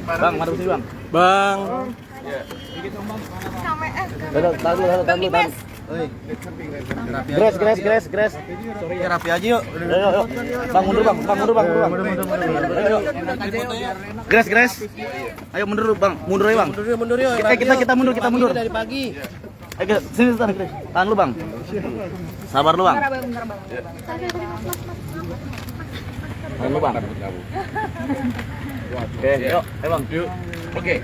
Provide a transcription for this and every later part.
Bang, mari sini bang. Bang. Tahan dulu. Gres. Ya, rapi aja yuk. Ayo. Bang, mundur bang. Ayo. Gres. Ayo mundur dulu bang. Mundur aja bang. Mundur yuk. Kita mundur. Dari pagi. Ayo sini Gres. Tahan lu bang. Sabar lu bang. Tahan lu bang. Oke, yuk. Ayo bang. Oke.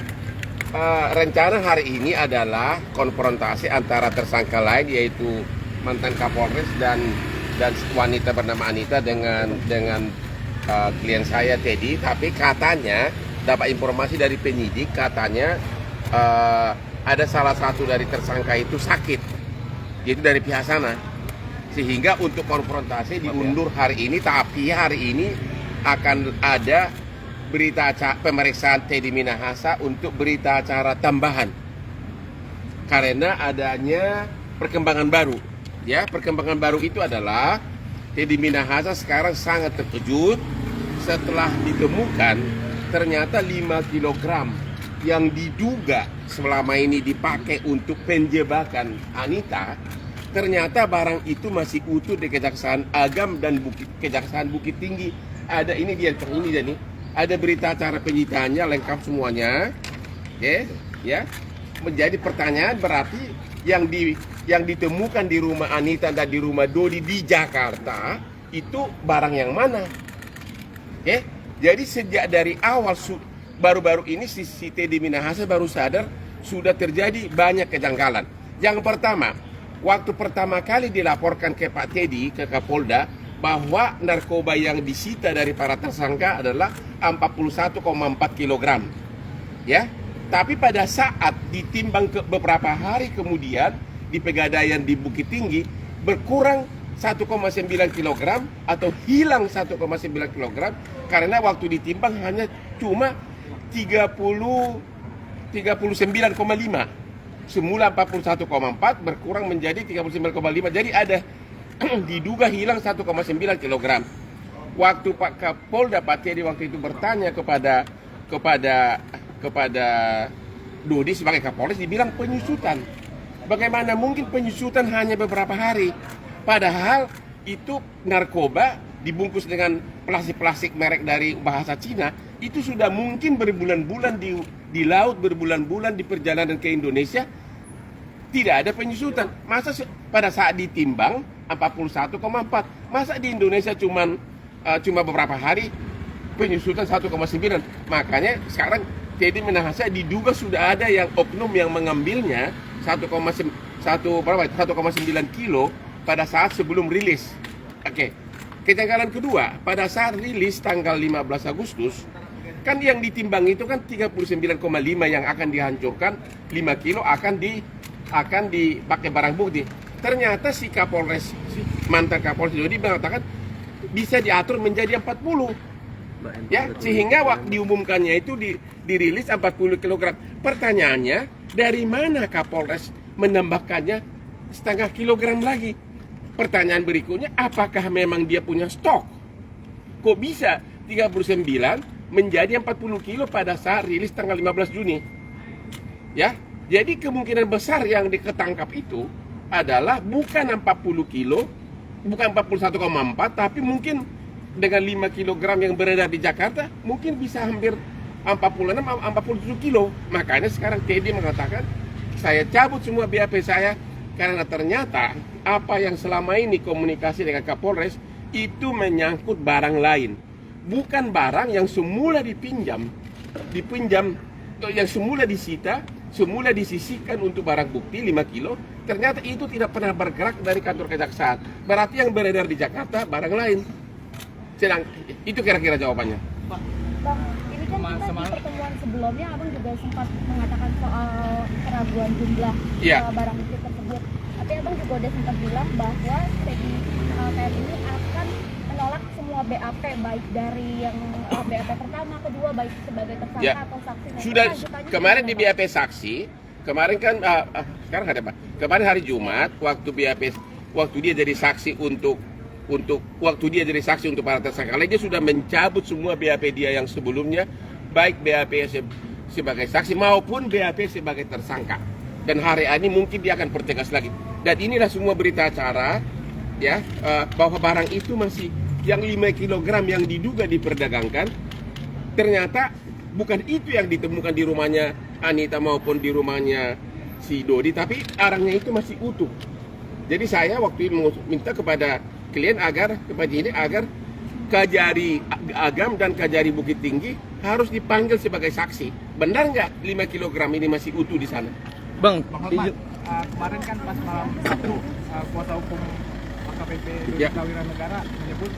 Rencana hari ini adalah konfrontasi antara tersangka lain yaitu mantan Kapolres dan wanita bernama Anita dengan klien saya Teddy. Tapi katanya dapat informasi dari penyidik katanya ada salah satu dari tersangka itu sakit, yaitu dari pihak sana, sehingga untuk konfrontasi diundur hari ini. Tapi hari ini akan ada berita pemeriksaan Teddy Minahasa untuk berita acara tambahan karena adanya perkembangan baru. Ya, perkembangan baru itu adalah Teddy Minahasa sekarang sangat terkejut setelah ditemukan ternyata 5 kg yang diduga selama ini dipakai untuk penjebakan Anita, ternyata barang itu masih utuh di Kejaksaan Agam dan Kejaksaan Bukit Tinggi. Ada ini dia nih. Ada berita acara penyitaannya lengkap semuanya. Oke, ya. Menjadi pertanyaan berarti yang ditemukan di rumah Anita dan di rumah Dodi di Jakarta itu barang yang mana? Oke. Jadi sejak dari awal baru-baru ini si Teddy Minahasa baru sadar sudah terjadi banyak kejanggalan. Yang pertama, waktu pertama kali dilaporkan ke Pak Teddy ke Kapolda bahwa narkoba yang disita dari para tersangka adalah 41,4 kg. Ya. Tapi pada saat ditimbang beberapa hari kemudian di Pegadaian di Bukit Tinggi berkurang 1,9 kg atau hilang 1,9 kg karena waktu ditimbang hanya cuma 39,5. Semula 41,4 berkurang menjadi 39,5. Jadi ada diduga hilang 1,9 kg. Waktu Pak Kapolda Pak Teddy waktu itu bertanya kepada Dodi sebagai Kapolres, dibilang penyusutan. Bagaimana mungkin penyusutan hanya beberapa hari? Padahal itu narkoba dibungkus dengan plastik merek dari bahasa Cina, itu sudah mungkin berbulan-bulan di laut, berbulan-bulan di perjalanan ke Indonesia. Tidak ada penyusutan. Masa pada saat ditimbang 41,4. Masa di Indonesia cuma beberapa hari penyusutan 1,9. Makanya sekarang Teddy Minahasa diduga sudah ada yang oknum yang mengambilnya 1,9 kilo pada saat sebelum rilis. Oke. Kejanggalan kedua, pada saat rilis tanggal 15 Agustus kan yang ditimbang itu kan 39,5 yang akan dihancurkan, 5 kilo akan dipakai barang bukti. Ternyata si mantan Kapolres Dodi mengatakan bisa diatur menjadi 40. Ya, sehingga waktu diumumkannya itu dirilis 40 kg. Pertanyaannya, dari mana Kapolres menambahkannya setengah kilogram lagi? Pertanyaan berikutnya, apakah memang dia punya stok? Kok bisa 39 menjadi 40 kilo pada saat rilis tanggal 15 Juni? Ya, jadi kemungkinan besar yang diketangkap itu adalah bukan 40 kilo, bukan 41,4, tapi mungkin dengan 5 kg yang beredar di Jakarta, mungkin bisa hampir 46-47 kilo. Makanya sekarang Teddy mengatakan, saya cabut semua BAP saya, karena ternyata apa yang selama ini komunikasi dengan Kapolres, itu menyangkut barang lain. Bukan barang yang semula dipinjam, yang semula disita, semula disisihkan untuk barang bukti 5 kilo, ternyata itu tidak pernah bergerak dari kantor kejaksaan. Berarti yang beredar di Jakarta barang lain. Sedang itu kira-kira jawabannya. Bang, ini kan kita di pertemuan sebelumnya abang juga sempat mengatakan soal keraguan jumlah barang bukti tersebut. Tapi abang juga udah sempat bilang bahwa TNI ini akan menolak semua BAP, baik dari yang BAP pertama, kedua, baik sebagai tersangka atau saksi. Sudah kemarin di BAP saksi, kemarin kan sekarang ada Pak. Kemarin hari Jumat waktu dia jadi saksi untuk untuk waktu dia jadi saksi untuk para tersangka lain, dia sudah mencabut semua BAP dia yang sebelumnya, baik BAP sebagai saksi maupun BAP sebagai tersangka. Dan hari ini mungkin dia akan pertegas lagi. Dan inilah semua berita acara ya, bahwa barang itu masih yang 5 kg yang diduga diperdagangkan, ternyata bukan itu yang ditemukan di rumahnya Anita maupun di rumahnya si Dodi, tapi barangnya itu masih utuh. Jadi saya waktu itu minta kepada klien agar Kajari Agam dan Kajari Bukit Tinggi harus dipanggil sebagai saksi. Benar nggak 5 kg ini masih utuh di sana? Bang Hotman, kemarin kan pas malam Sabtu, kuasa hukum AKBP Dodi Prawira Negara menyebut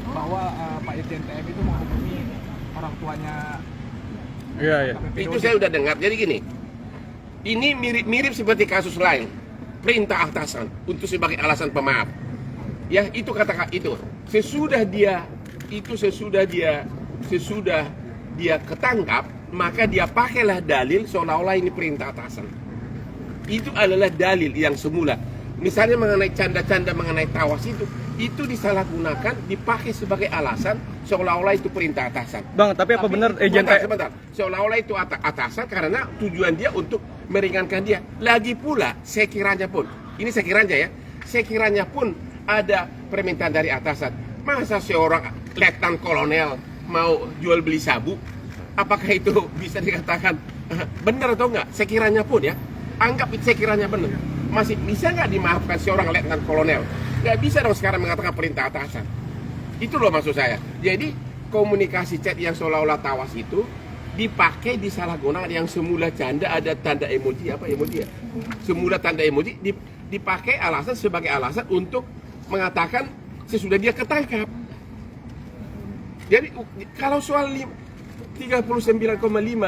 bahwa Pak Irjen TM itu menghubungi orang tuanya. Iya. Itu saya udah dengar. Jadi gini, ini mirip seperti kasus lain, perintah atasan untuk sebagai alasan pemaaf. Ya, itu kata itu. Sesudah dia ketangkap, maka dia pakailah dalil seolah-olah ini perintah atasan. Itu adalah dalil yang semula. Misalnya mengenai canda-canda mengenai tawas itu disalahgunakan, dipakai sebagai alasan seolah-olah itu perintah atasan. Bang, tapi apa benar sebentar. Seolah-olah itu atasan karena tujuan dia untuk meringankan dia. Lagi pula, sekiranya pun ada permintaan dari atasan. Masa seorang letnan kolonel mau jual beli sabu? Apakah itu bisa dikatakan benar atau enggak? Sekiranya pun ya, anggap itu sekiranya benar. Masih bisa nggak dimaafkan seorang letnan kolonel? Nggak bisa dong sekarang mengatakan perintah atasan. Itu loh maksud saya. Jadi komunikasi chat yang seolah-olah tawas itu dipakai disalahgunakan, yang semula canda ada tanda emoji ya? Semula tanda emoji dipakai sebagai alasan untuk mengatakan sesudah dia ketangkap. Jadi kalau soal 39,5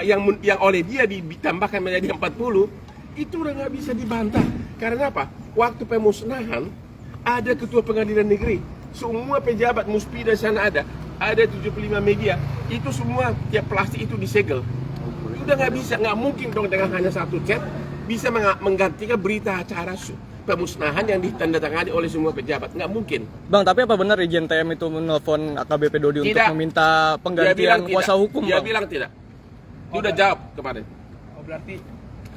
yang oleh dia ditambahkan menjadi 40, itu udah nggak bisa dibantah. Karena apa? Waktu pemusnahan ada ketua pengadilan negeri, semua pejabat muspida sana ada 75 media, itu semua tiap plastik itu disegel. Udah nggak bisa, nggak mungkin dong dengan hanya satu chat bisa menggantikan berita acara pemusnahan yang ditandatangani oleh semua pejabat. Nggak mungkin. Bang, tapi apa benar Irjen TM itu menelpon AKBP Dodi untuk meminta penggantian kuasa hukum? Dia bilang tidak. Dia udah jawab kemarin. Oh, berarti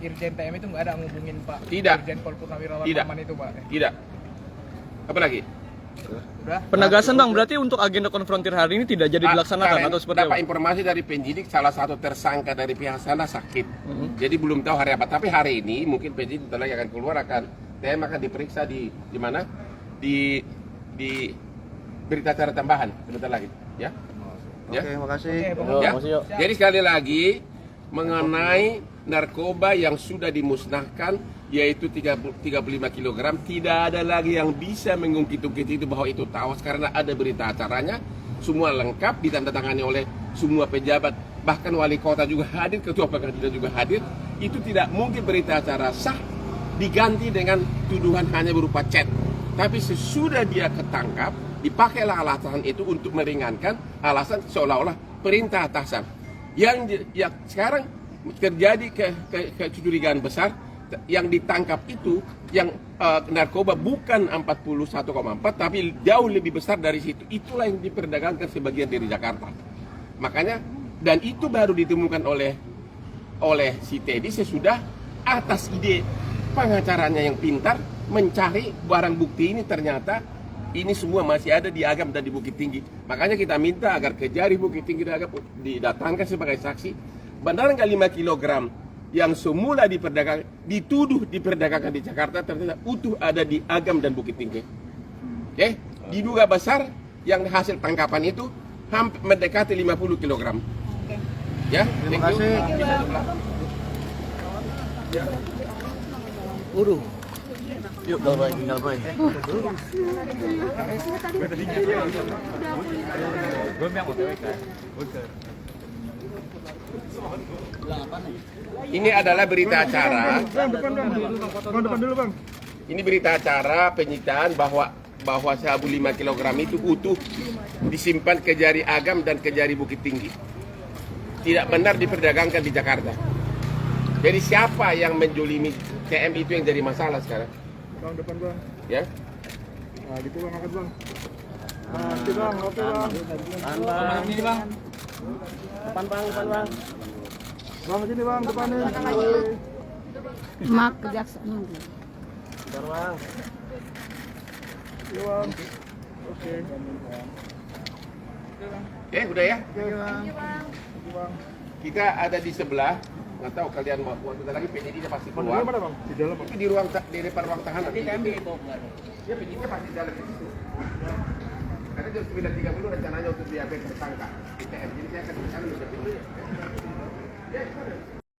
Irjen TM itu nggak ada ngubungin Pak Irjen Pol Purnawirawan itu, Pak? Tidak. Apa lagi? Udah. Penegasan Bang, berarti untuk agenda konfrontir hari ini tidak jadi dilaksanakan atau seperti apa? Dapat informasi dari penyidik, salah satu tersangka dari pihak sana sakit. Jadi belum tahu hari apa. Tapi hari ini mungkin penyidik setelah lagi akan keluar, TM akan diperiksa di mana? Di berita acara tambahan sebentar lagi, ya. Oke, makasih. Ya. Jadi sekali lagi mengenai narkoba yang sudah dimusnahkan yaitu 35 kg, tidak ada lagi yang bisa mengungkit-ungkit itu bahwa itu tawas karena ada berita acaranya, semua lengkap ditandatangani oleh semua pejabat, bahkan wali kota juga hadir, ketua pengadilan juga hadir. Itu tidak mungkin berita acara sah diganti dengan tuduhan hanya berupa chat. Tapi sesudah dia ketangkap, dipakailah alasan itu untuk meringankan alasan seolah-olah perintah atasan. Yang sekarang terjadi kecurigaan besar, yang ditangkap itu yang narkoba bukan 41,4 tapi jauh lebih besar dari situ. Itulah yang diperdagangkan sebagian dari Jakarta. Makanya, dan itu baru ditemukan oleh si Teddy sesudah atas ide pengacaranya yang pintar mencari barang bukti ini. Ternyata ini semua masih ada di Agam dan di Bukit Tinggi. Makanya kita minta agar Kejari Bukit Tinggi dan Agam didatangkan sebagai saksi. Benar nggak 5 kg yang semula dituduh diperdagangkan di Jakarta ternyata utuh ada di Agam dan Bukit Tinggi. Oke? Diduga besar yang hasil tangkapan itu hampir mendekati 50 kg. Ya, terima kasih. Uruh. Yuk, tinggal boy. Ini adalah berita acara. Ini berita acara penyitaan bahwa sabu 5 kg itu utuh disimpan Kejari Agam dan Kejari Bukit Tinggi. Tidak benar diperdagangkan di Jakarta. Jadi siapa yang menjolimi TM itu yang jadi masalah sekarang? Bang, depan Bang. Ya? Nah, gitu Bang, angkat Bang. Oke bang, oke bang. Bang, ini bang. Depan bang. Bang sini bang, depanin. Mak kejaksaan. Bentar bang. Iya bang. Oke. Udah ya? Oke bang. Bang. Kita ada di sebelah. Nggak tahu kalian mau bentar lagi penyidik pasti keluar. Mana bang? Di dalam bang. Di ruang di depan ruang tahanan. Dia penyidiknya pasti jalan ke situ. Karena jam 9.30 rencananya untuk diambil tersangka ITM. Jadi saya akan ke sana. Ya,